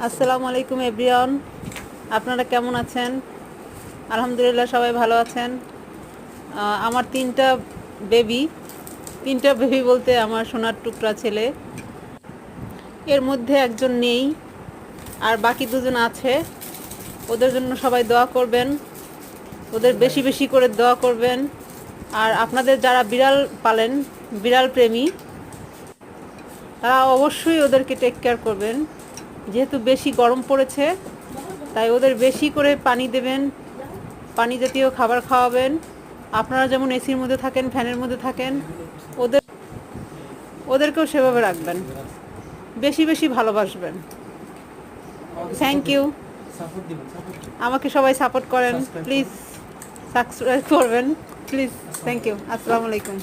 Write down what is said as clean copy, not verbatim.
আসসালামু আলাইকুম এভরিওয়ান, আপনারা কেমন আছেন? আলহামদুলিল্লাহ সবাই ভালো আছেন। আমার তিনটা বেবি বলতে আমার সোনার টুকরা ছেলে, এর মধ্যে একজন নেই আর বাকি দুজন আছে। ওদের জন্য সবাই দোয়া করবেন, ওদের বেশি বেশি করে দোয়া করবেন। আর আপনাদের যারা বিড়াল পালেন, বিড়াল প্রেমী, তারা অবশ্যই ওদেরকে টেক কেয়ার করবেন। যেহেতু বেশি গরম পড়েছে, তাই ওদের বেশি করে পানি দেবেন, পানি জাতীয় খাবার খাওয়াবেন। আপনারা যেমন এসির মধ্যে থাকেন, ফ্যানের মধ্যে থাকেন, ওদের ওদেরকেও সেভাবে রাখবেন, বেশি বেশি ভালোবাসবেন। Thank you. আমাকে সবাই সাপোর্ট করেন প্লিজ, সাবস্ক্রাইব করবেন প্লিজ। Thank you. আসসালামু আলাইকুম।